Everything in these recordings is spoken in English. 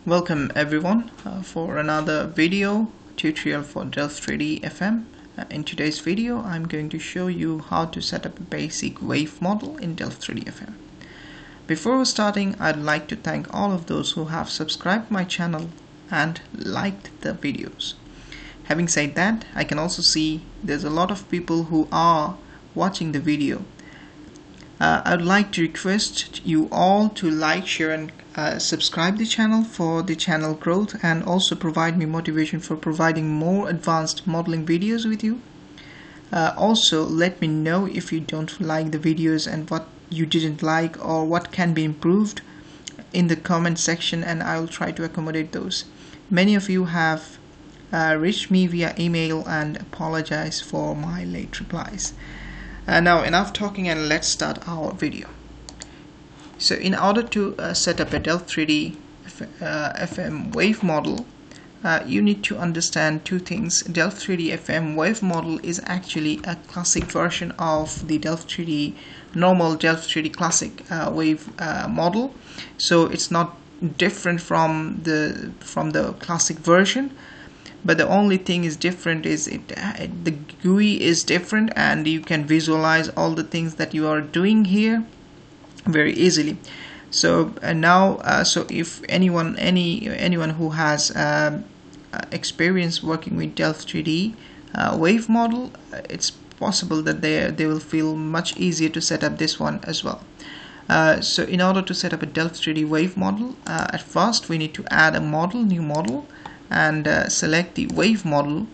Welcome everyone for another video tutorial for Delft3D FM. In today's video I'm going to show you how to set up a basic wave model in Delft3D FM. Before starting, I'd like to thank all of those who have subscribed my channel and liked the videos. Having said that, I can also see there's a lot of people who are watching the video. I'd like to request you all to like, share and subscribe the channel for the channel growth, and also provide me motivation for providing more advanced modeling videos with you. Also let me know if you don't like the videos and what you didn't like or what can be improved in the comment section, and I'll try to accommodate those. Many of you have reached me via email and apologize for my late replies. Now enough talking and let's start our video. So in order to set up a Delft3D FM wave model, you need to understand two things. Delft3D FM wave model is actually a classic version of the normal Delft3D classic wave model. So it's not different from the classic version. But the only thing is different is the GUI is different, and you can visualize all the things that you are doing here very easily. So so if anyone who has experience working with Delft3D wave model, it's possible that they will feel much easier to set up this one as well. So in order to set up a Delft3D wave model, at first we need to add a new model, and select the wave model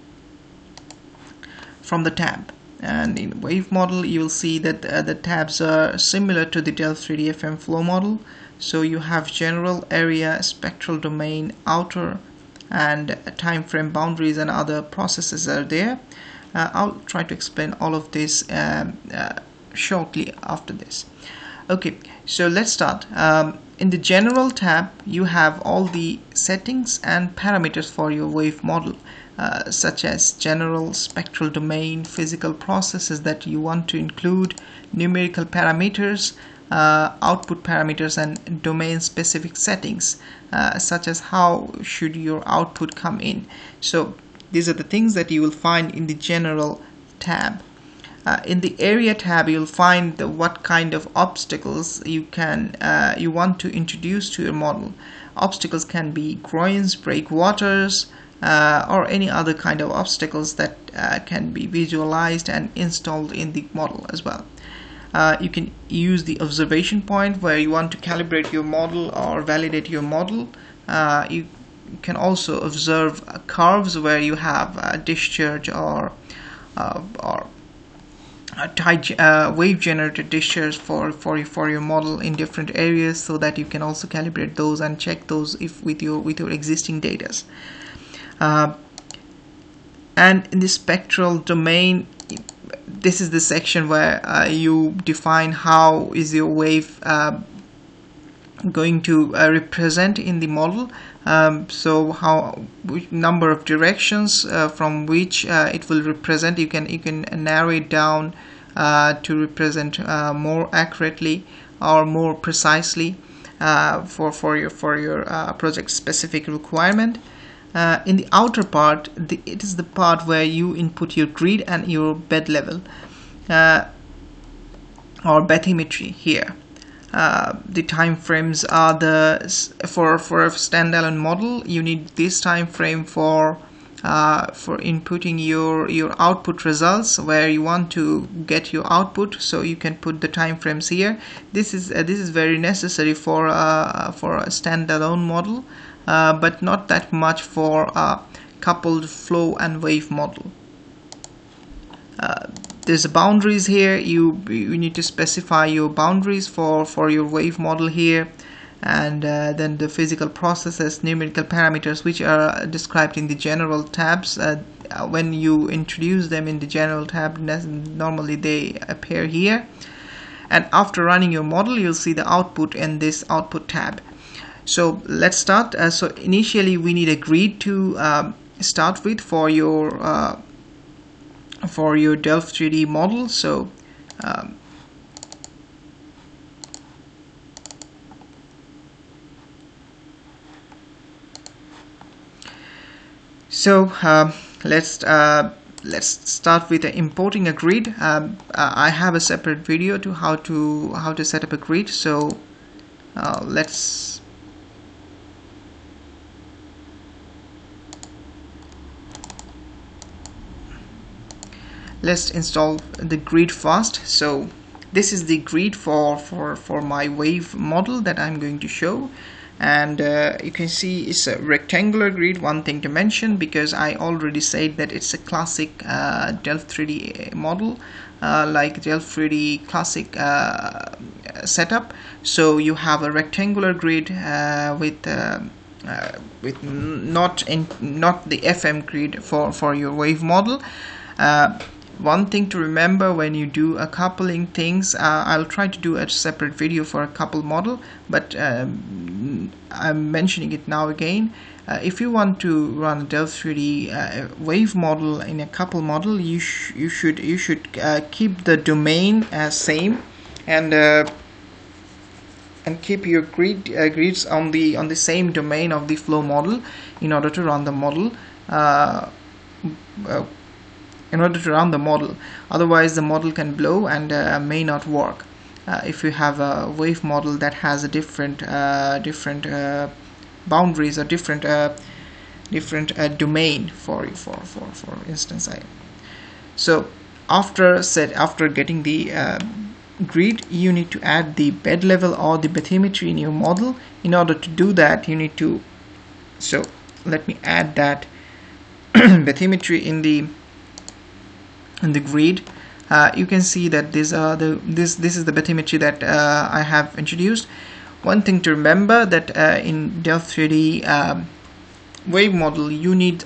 from the tab. And in wave model you will see that the tabs are similar to the Delft3D FM flow model. So you have general, area, spectral domain, outer, and time frame boundaries and other processes are there. I'll try to explain all of this shortly after this. Okay, so let's start. In the general tab you have all the settings and parameters for your wave model, such as general, spectral domain, physical processes that you want to include, numerical parameters, output parameters, and domain specific settings, such as how should your output come in. So these are the things that you will find in the general tab. In the area tab you'll find what kind of obstacles you want to introduce to your model. Obstacles can be groins, breakwaters, or any other kind of obstacles that can be visualized and installed in the model as well. You can use the observation point where you want to calibrate your model or validate your model. You can also observe curves where you have discharge or wave generated discharge for your model in different areas, so that you can also calibrate those and check those if with your existing data. And in the spectral domain, this is the section where you define how is your wave going to represent in the model. So which number of directions from which it will represent. You can narrow it down to represent more accurately or more precisely for your project specific requirement. In the outer part, it is the part where you input your grid and your bed level or bathymetry here. The time frames are for a standalone model. You need this time frame for inputting your output results, where you want to get your output. So you can put the time frames here. This is very necessary for a standalone model, but not that much for a coupled flow and wave model. There's the boundaries here. You need to specify your boundaries for your wave model here, and then the physical processes, numerical parameters, which are described in the general tabs. When you introduce them in the general tab, normally they appear here, and after running your model you'll see the output in this output tab. So let's start. So initially we need a grid to start with for your Delft3D model. So So let's start with importing a grid. I have a separate video to how to set up a grid. So let's install the grid first. So this is the grid for my wave model that I'm going to show, and you can see it's a rectangular grid. One thing to mention, because I already said that it's a classic Delft3D model, like Delft3D classic setup. So you have a rectangular grid with not the FM grid for your wave model. One thing to remember when you do a coupling things, I'll try to do a separate video for a couple model, but I'm mentioning it now again. If you want to run a Delft3D wave model in a couple model, you should keep the domain as same, and keep your grids on the same domain of the flow model in order to run the model. Otherwise the model can blow and may not work if you have a wave model that has a different boundaries or different domain for instance. So after getting the grid, you need to add the bed level or the bathymetry in your model. In order to do that, you need to, so let me add that bathymetry in the grid. You can see that this is the bathymetry that I have introduced. One thing to remember, that in Delft3D wave model, you need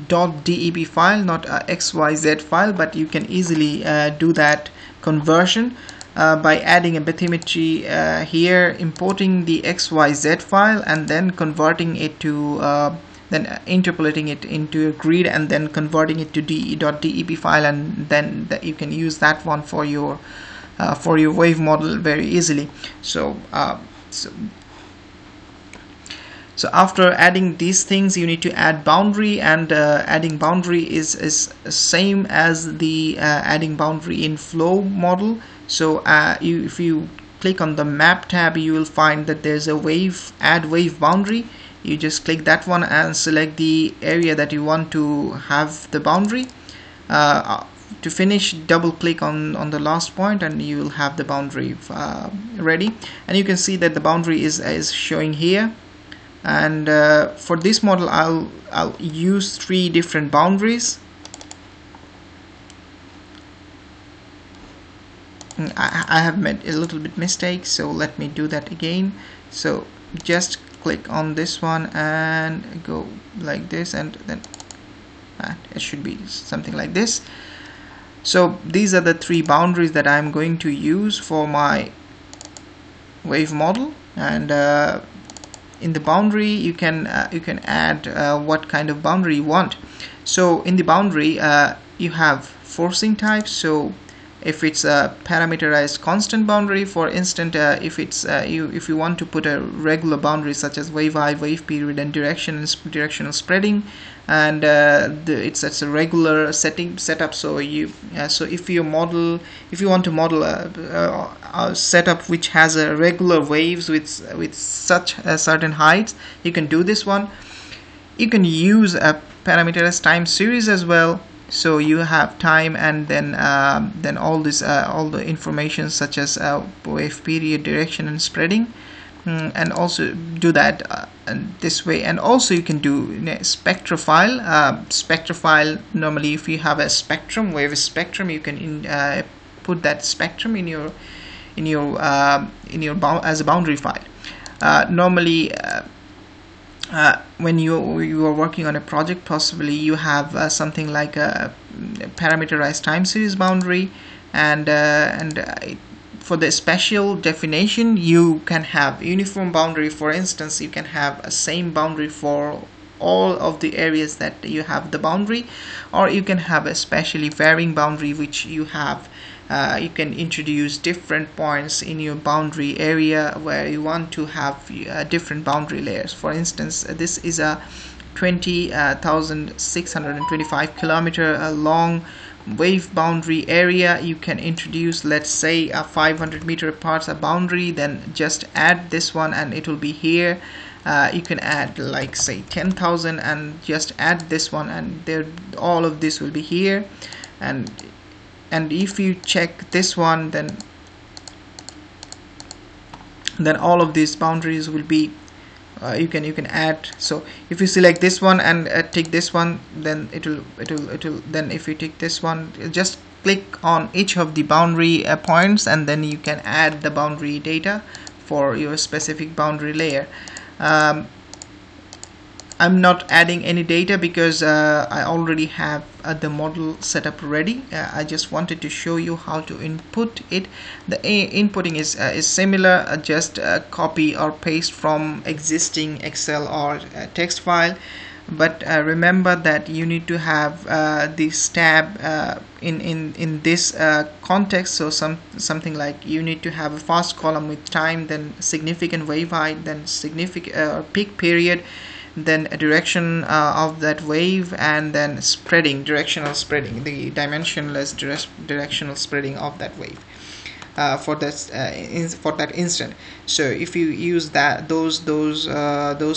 .deb file, not a XYZ file, but you can easily do that conversion by adding a bathymetry here, importing the XYZ file, and then converting it to then interpolating it into a grid, and then converting it to .deb file, and then you can use that one for your wave model very easily. So after adding these things, you need to add boundary, and adding boundary is same as the adding boundary in flow model. So if you click on the map tab, you will find that there's a add wave boundary. You just click that one and select the area that you want to have the boundary. To finish, double click on the last point, and you will have the boundary ready. And you can see that the boundary is showing here. And for this model, I'll use 3 different boundaries. I have made a little bit mistake, so let me do that again. So just click on this one and go like this, and then it should be something like this. So these are the 3 boundaries that I'm going to use for my wave model. And in the boundary, you can add what kind of boundary you want. So in the boundary, you have forcing types. So if it's a parameterized constant boundary, for instance, if you want to put a regular boundary such as wave height, wave period, and directional spreading, and it's a regular setup. So if you want to model a setup which has a regular waves with such a certain heights, you can do this one. You can use a parameterized time series as well. So you have time, and then all the information such as wave period, direction, and spreading, and also do that this way. And also you can do spectrophile. Spectrophile, normally if you have a spectrum, wave spectrum, you can put that spectrum in your as a boundary file. Normally. When you are working on a project, possibly you have something like a parameterized time series boundary, and for the special definition, you can have uniform boundary. For instance, you can have a same boundary for all of the areas that you have the boundary, or you can have a specially varying boundary which you have You can introduce different points in your boundary area where you want to have different boundary layers. For instance, this is a 20,625 kilometer long wave boundary area. You can introduce, let's say, a 500 meter apart a boundary, then just add this one and it will be here. You can add, like, say 10,000 and just add this one, and there all of this will be here. And if you check this one, then all of these boundaries will be you can add. So if you select this one and take this one, then it will then if you take this one, just click on each of the boundary points, and then you can add the boundary data for your specific boundary layer. I'm not adding any data because I already have the model set up ready. I just wanted to show you how to input it. The inputting is similar, just copy or paste from existing Excel or text file. But remember that you need to have this tab in this context. So something like you need to have a fast column with time, then significant wave height, then significant peak period, then a direction of that wave, and then directional spreading, the dimensionless directional spreading of that wave for that instant. So if you use those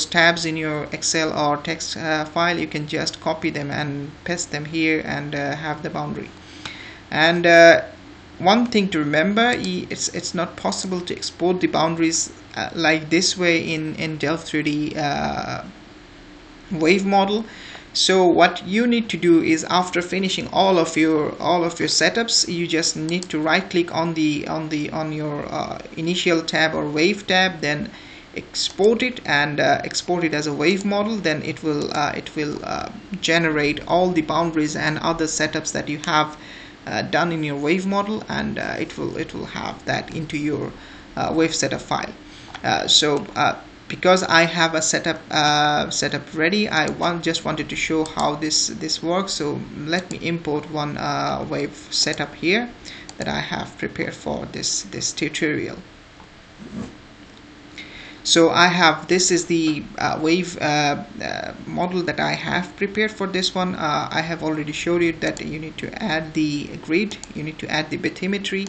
tabs in your Excel or text file, you can just copy them and paste them here and have the boundary. And one thing to remember, it's not possible to export the boundaries like this way in Delft3D wave model. So what you need to do is, after finishing all of your setups, you just need to right click on your initial tab or wave tab, then export it and export it as a wave model. Then it will generate all the boundaries and other setups that you have done in your wave model, and it will have that into your wave setup file. Because I have a setup ready, I just wanted to show how this works. So let me import one wave setup here that I have prepared for this tutorial. So I have, this is the wave model that I have prepared for this one. I have already showed you that you need to add the grid, you need to add the bathymetry.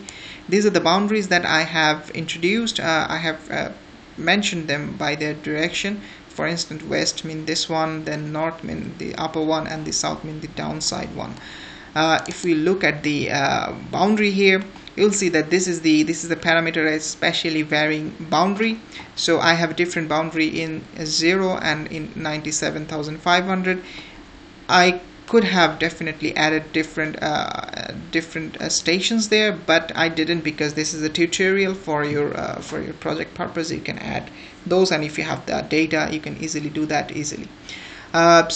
These are the boundaries that I have introduced. I have mentioned them by their direction. For instance, west mean this one, then north mean the upper one, and the south mean the downside one. If we look at the boundary here, you'll see that this is the parameter especially varying boundary. So I have a different boundary in 0 and in 97,500. I could have definitely added different stations there, but I didn't, because this is a tutorial for your project purpose. You can add those, and if you have the data, you can easily do that easily. For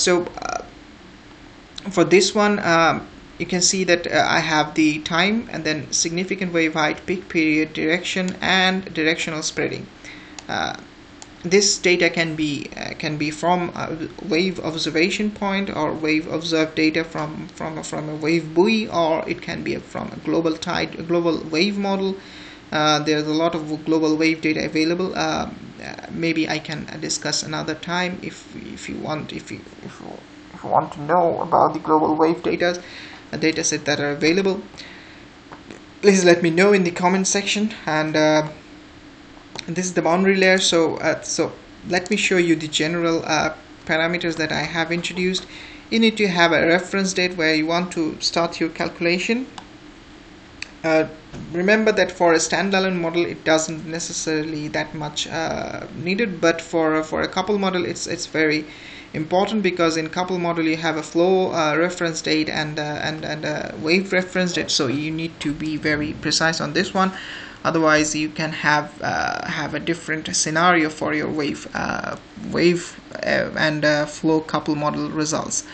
this one, you can see that I have the time, and then significant wave height, peak period, direction, and directional spreading. This data can be from a wave observation point, or wave observed data from a wave buoy, or it can be from a global wave model. There's a lot of global wave data available. Maybe I can discuss another time if you want to know about the global wave data set that are available. Please let me know in the comment section. And this is the boundary layer. So let me show you the general parameters that I have introduced. You need to have a reference date where you want to start your calculation. Remember that for a standalone model, it doesn't necessarily that much needed, but for a couple model, it's very important, because in couple model you have a flow reference date and a wave reference date. So you need to be very precise on this one. Otherwise, you can have a different scenario for your wave and flow couple model results.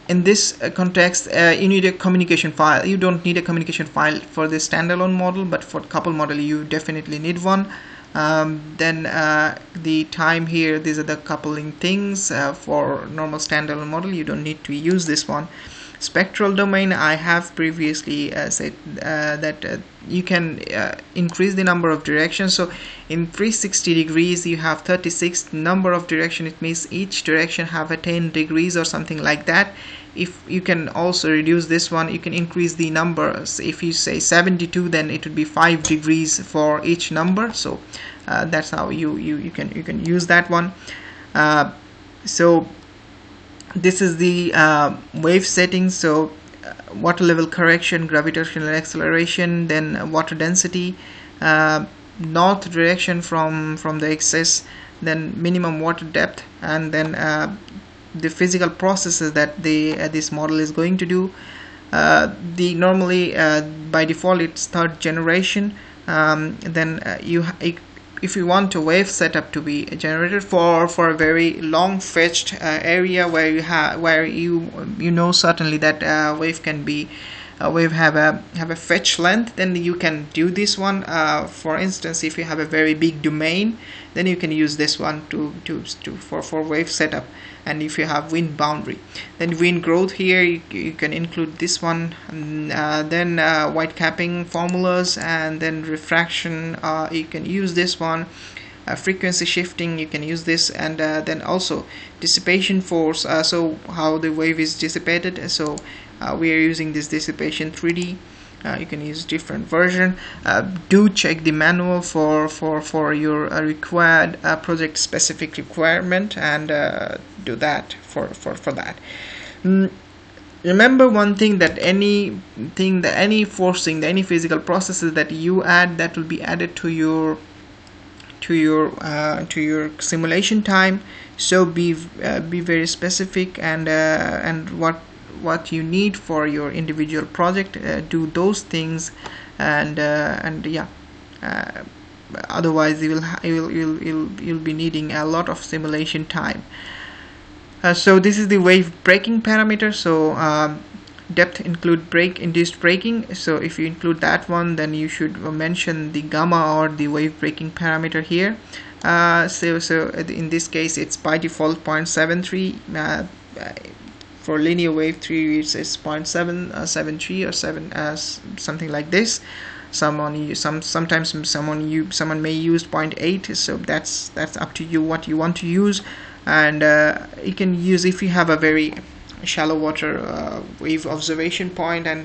In this context, you need a communication file. You don't need a communication file for this standalone model, but for couple model you definitely need one. Then the time here, these are the coupling things. For normal standalone model, you don't need to use this one. Spectral domain, I have previously said that you can increase the number of directions. So in 360 degrees you have 36 number of direction. It means each direction have a 10 degrees or something like that. If you can also reduce this one, you can increase the numbers. If you say 72, then it would be 5 degrees for each number. So that's how you can use that one. So this is the wave settings. So water level correction, gravitational acceleration, then water density, north direction from the excess, then minimum water depth, and then the physical processes that this model is going to do. The normally by default it's third generation. Then if you want a wave setup to be generated for a very long fetched area where you know certainly that wave can be wave have a fetch length, then you can do this one. For instance, if you have a very big domain, then you can use this one for wave setup. And if you have wind boundary, then wind growth, here you can include this one. Then white capping formulas, and then refraction, you can use this one. Frequency shifting, you can use this, and then also dissipation force, so how the wave is dissipated. So we are using this dissipation 3D. You can use different version. Do check the manual for your required project specific requirement, and do that for that. Remember one thing, that any forcing, any physical processes that you add, that will be added to your simulation time. So be very specific, and what you need for your individual project, do those things, and yeah, otherwise you'll be needing a lot of simulation time. So this is the wave breaking parameter. So depth include induced braking. So if you include that one, then you should mention the gamma or the wave breaking parameter here. So in this case it's by default 0.73. For linear wave 3 it's 0.773 or 7, something like this. Sometimes someone may use 0.8. So that's up to you what you want to use. And you can use, if you have a very shallow water wave observation point, and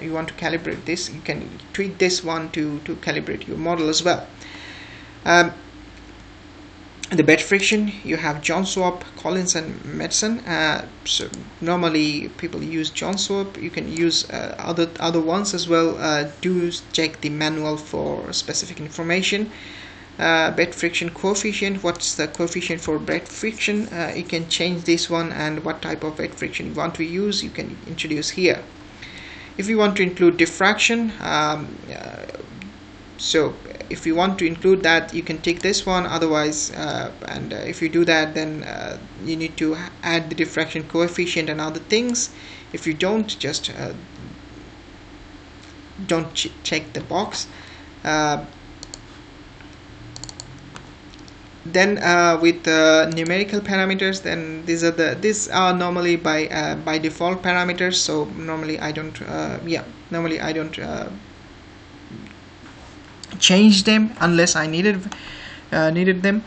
you want to calibrate this, you can tweak this one to calibrate your model as well. The bed friction, you have John Swap, Collins, and Medson. So normally people use John Swap. You can use other ones as well. Do check the manual for specific information. Bed friction coefficient, what's the coefficient for bed friction? You can change this one, and what type of bed friction you want to use, you can introduce here. If you want to include diffraction, so if you want to include that, you can take this one. Otherwise, and if you do that, then you need to add the diffraction coefficient and other things. If you don't, just don't check the box. Then with numerical parameters, then these are normally by default parameters. So normally I don't change them unless I needed them.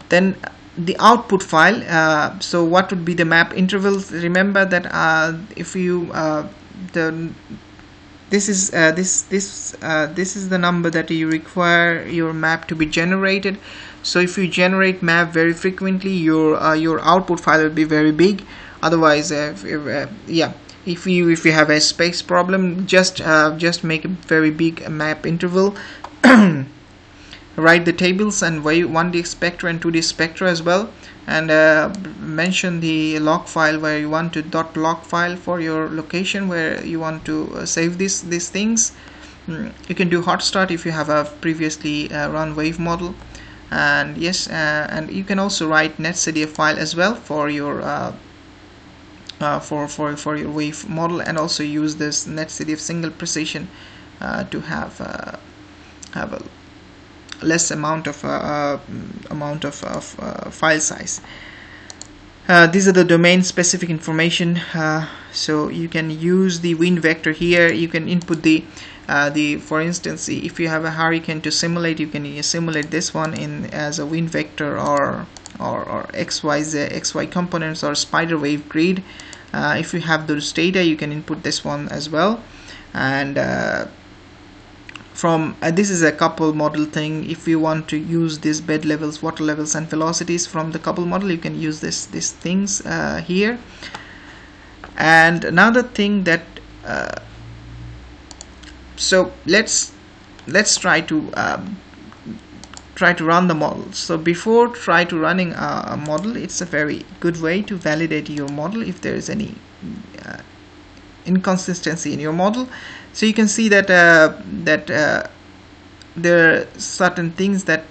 Then the output file. So what would be the map intervals? Remember that if you this is the number that you require your map to be generated. So if you generate map very frequently, your output file will be very big. Otherwise, if you have a space problem, just make a very big map interval. Write the tables and 1D spectra and 2D spectra as well, and mention the log file where you want to .log file for your location where you want to save these things. You can do hot start if you have a previously run wave model, and yes, and you can also write netcdf file as well for your for your wave model, and also use this netcdf single precision to have a less amount of file size. These are the domain specific information, so you can use the wind vector here. You can input the for instance, if you have a hurricane to simulate, you can simulate this one in as a wind vector or XY components or spider wave grid. If you have those data, you can input this one as well. And from this is a couple model thing. If you want to use these bed levels, water levels and velocities from the couple model, you can use these things here. And another thing that so let's try to run the model. So before try to running a model, it's a very good way to validate your model if there is any inconsistency in your model. So you can see that there are certain things that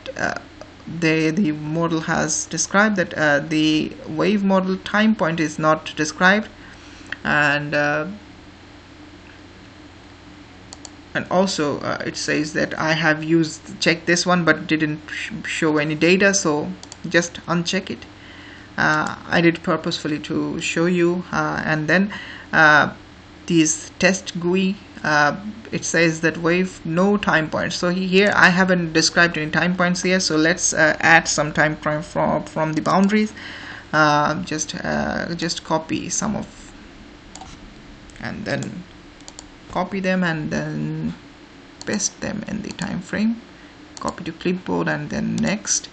the model has described, that the wave model time point is not described, and also it says that I have checked this one but didn't show any data, so just uncheck it. I did purposefully to show you. And then these test GUI, it says that wave no time points. So here I haven't described any time points here, so let's add some time point from the boundaries. Just copy some of, and then copy them and then paste them in the time frame. Copy to clipboard and then next.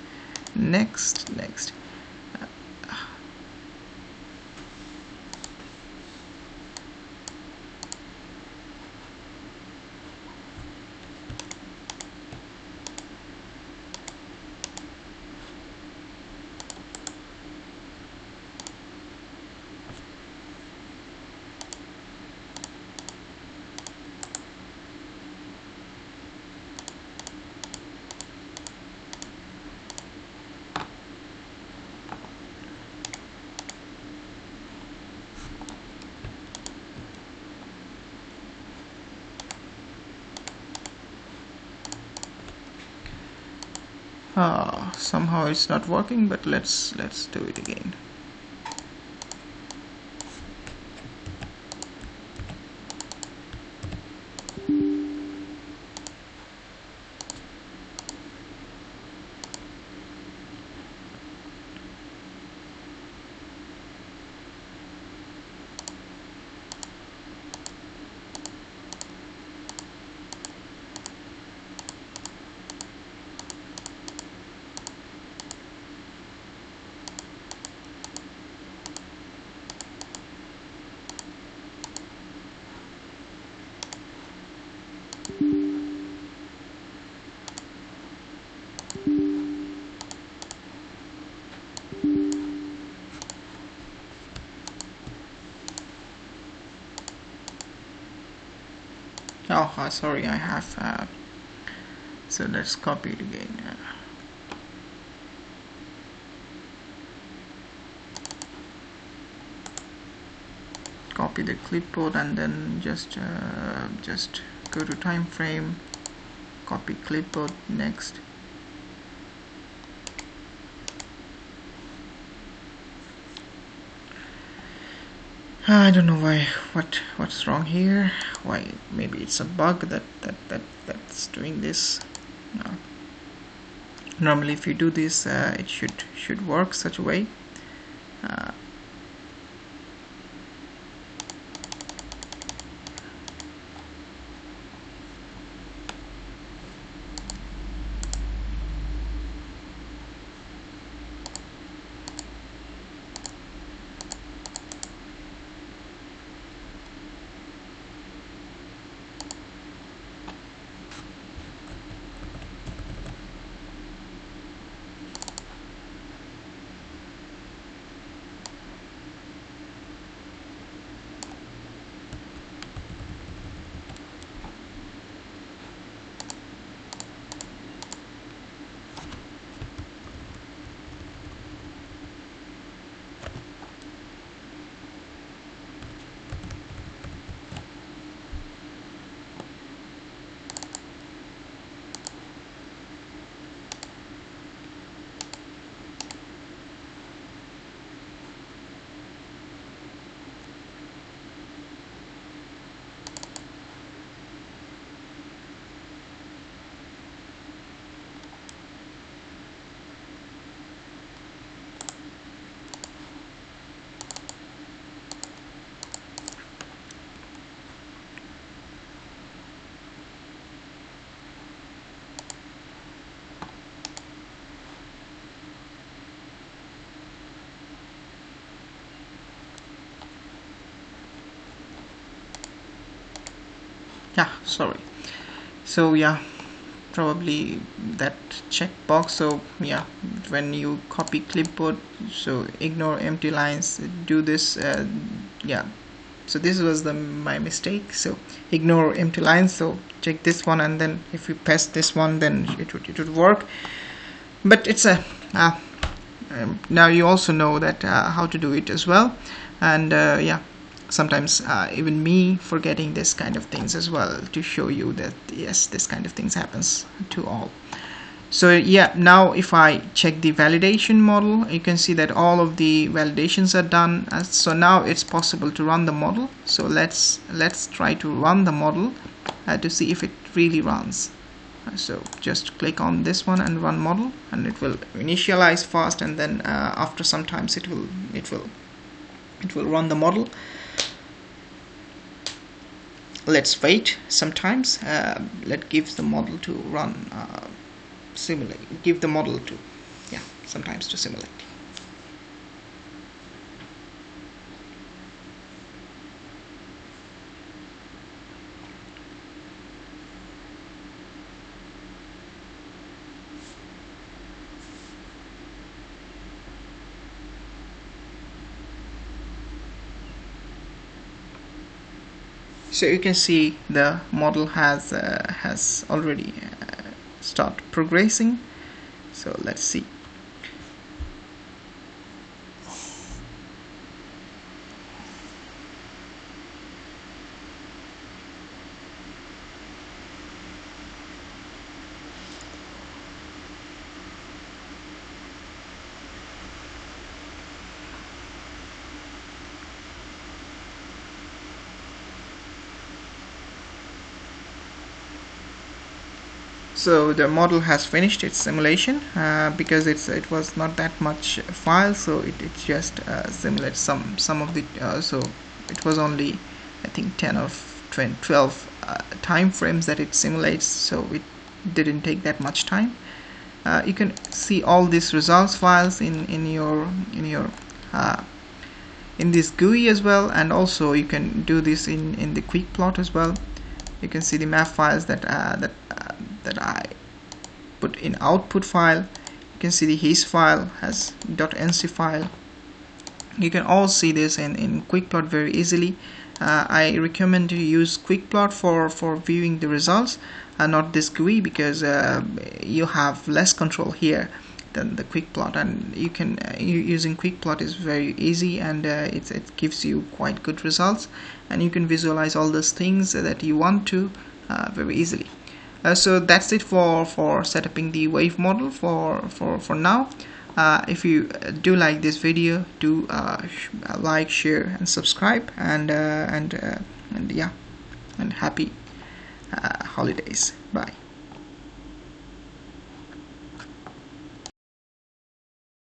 Somehow it's not working, but let's do it again. Oh, sorry, I have so let's copy it again. Copy the clipboard and then just go to time frame, copy clipboard, next. I don't know what's wrong here. Why? Maybe it's a bug that's doing this. No. Normally, if you do this, it should work such a way. yeah, sorry. So yeah, probably that checkbox. So yeah, when you copy clipboard, so ignore empty lines, do this. Yeah, so this was my mistake. So ignore empty lines, so check this one, and then if you paste this one, then it would work. But it's a now you also know that how to do it as well. And yeah, sometimes even me forgetting this kind of things as well, to show you that yes, this kind of things happens to all. So yeah, now if I check the validation model, you can see that all of the validations are done. So now it's possible to run the model. So let's try to run the model to see if it really runs. So just click on this one and run model, and it will initialize fast, and then after some times it will run the model. Let's wait sometimes. Let's give the model to run, simulate, give the model to, yeah, sometimes to simulate. So you can see the model has already started progressing. So let's see. So the model has finished its simulation because it was not that much file, so it just simulates some of the so it was only, I think, 10 or 12 time frames that it simulates, so it didn't take that much time. You can see all these results files in this GUI as well, and also you can do this in the quick plot as well. You can see the map files that I put in output file. You can see the his file has .nc file. You can all see this in quick plot very easily. I recommend to use quick plot for viewing the results, not this GUI, because you have less control here than the quick plot, and you can using quick plot is very easy, and it gives you quite good results, and you can visualize all those things that you want to very easily. So that's it for setting the wave model for now. If you do like this video, do like, share, and subscribe, and yeah, and happy holidays. Bye.